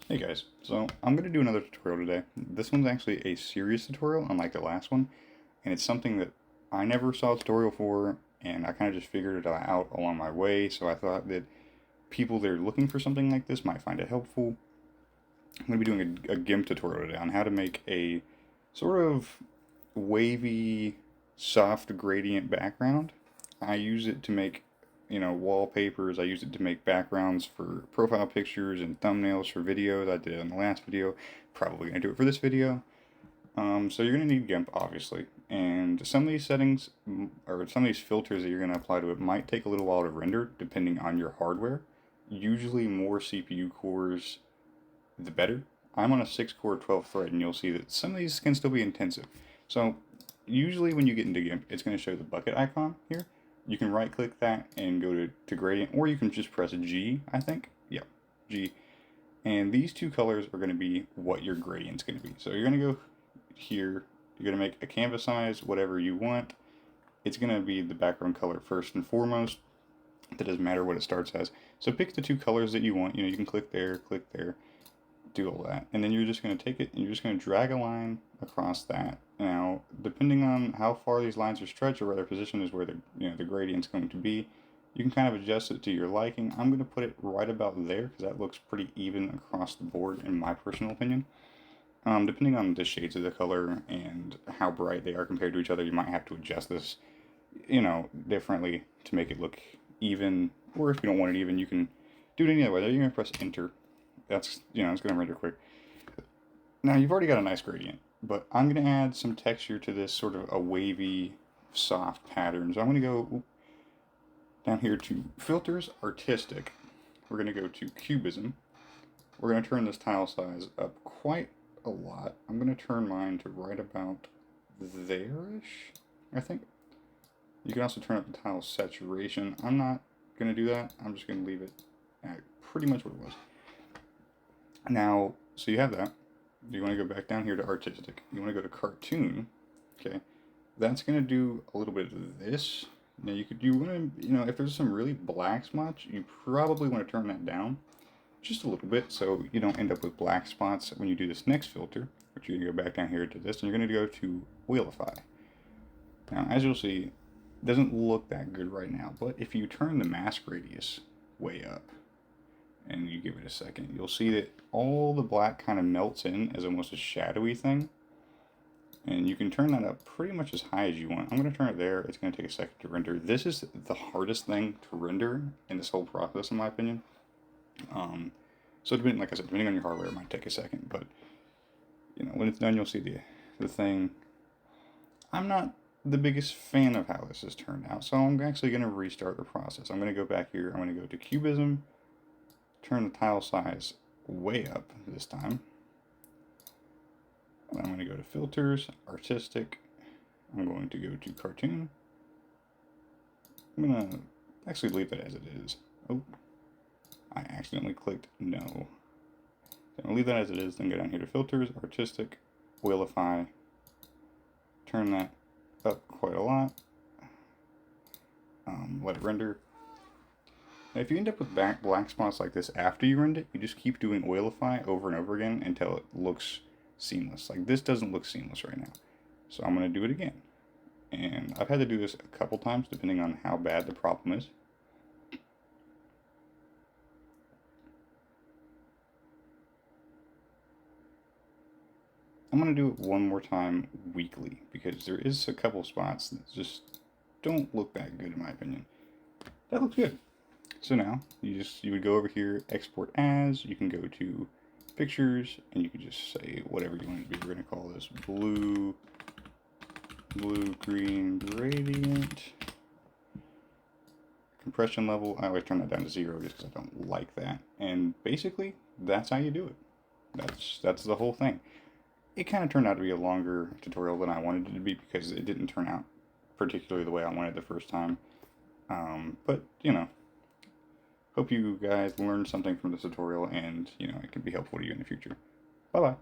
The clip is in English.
Hey guys, so I'm going to do another tutorial today. This one's actually a serious tutorial, unlike the last one, and it's something that I never saw a tutorial for, and I kind of just figured it out along my way, so I thought that people that are looking for something like this might find it helpful. I'm going to be doing a GIMP tutorial today on how to make a sort of wavy, soft gradient background. I use it to make wallpapers. I use it to make backgrounds for profile pictures and thumbnails for videos. I did it in the last video. Probably going to do it for this video. So you're going to need GIMP, obviously. And some of these settings, or some of these filters that you're going to apply to it might take a little while to render, depending on your hardware. Usually more CPU cores, the better. I'm on a 6-core 12 thread, and you'll see that some of these can still be intensive. So usually when you get into GIMP, it's going to show the bucket icon here. You can right click that and go to gradient, or you can just press G, I think. Yep, G. And these two colors are going to be what your gradient's going to be. So you're going to go here, you're going to make a canvas size, whatever you want. It's going to be the background color first and foremost. That doesn't matter what it starts as. So pick the two colors that you want. You can click there, do all that. And then you're just going to take it and you're just going to drag a line across that. Now, depending on how far these lines are stretched or where their position is where the gradient's going to be, you can kind of adjust it to your liking. I'm going to put it right about there because that looks pretty even across the board in my personal opinion. Depending on the shades of the color and how bright they are compared to each other, you might have to adjust this, differently to make it look even. Or if you don't want it even, you can do it any other way. You're going to press enter. That's, it's going to render quick. Now you've already got a nice gradient, but I'm going to add some texture to this sort of a wavy, soft pattern. So I'm going to go down here to Filters, Artistic. We're going to go to Cubism. We're going to turn this tile size up quite a lot. I'm going to turn mine to right about there-ish, I think. You can also turn up the tile saturation. I'm not going to do that. I'm just going to leave it at pretty much what it was. Now, so you have that. You want to go back down here to Artistic. You want to go to Cartoon. Okay, that's going to do a little bit of this. Now you want to, if there's some really black spots, you probably want to turn that down just a little bit so you don't end up with black spots when you do this next filter, which you're going to go back down here to this, and you're going to go to Wheelify. Now, as you'll see, it doesn't look that good right now, but if you turn the mask radius way up, and you give it a second, you'll see that all the black kind of melts in as almost a shadowy thing. And you can turn that up pretty much as high as you want. I'm going to turn it there. It's going to take a second to render. This is the hardest thing to render in this whole process, in my opinion. So like I said, depending on your hardware, it might take a second. But, when it's done, you'll see the thing. I'm not the biggest fan of how this has turned out, so I'm actually going to restart the process. I'm going to go back here. I'm going to go to Cubism. Turn the tile size way up this time. And I'm going to go to Filters, Artistic. I'm going to go to Cartoon. I'm going to actually leave it as it is. Oh, I accidentally clicked no. So I'm going to leave that as it is, then go down here to Filters, Artistic, Wheelify. Turn that up quite a lot. Let it render. Now, if you end up with black spots like this after you render it, you just keep doing Oilify over and over again until it looks seamless. Like this doesn't look seamless right now. So I'm going to do it again. And I've had to do this a couple times depending on how bad the problem is. I'm going to do it one more time weakly because there is a couple spots that just don't look that good in my opinion. That looks good. So now you would go over here, export as. You can go to pictures, and you can just say whatever you want it to be. We're going to call this blue green gradient. Compression level, I always turn that down to 0 just because I don't like that. And basically, that's how you do it. That's the whole thing. It kind of turned out to be a longer tutorial than I wanted it to be because it didn't turn out particularly the way I wanted the first time. But hope you guys learned something from this tutorial and, it can be helpful to you in the future. Bye-bye.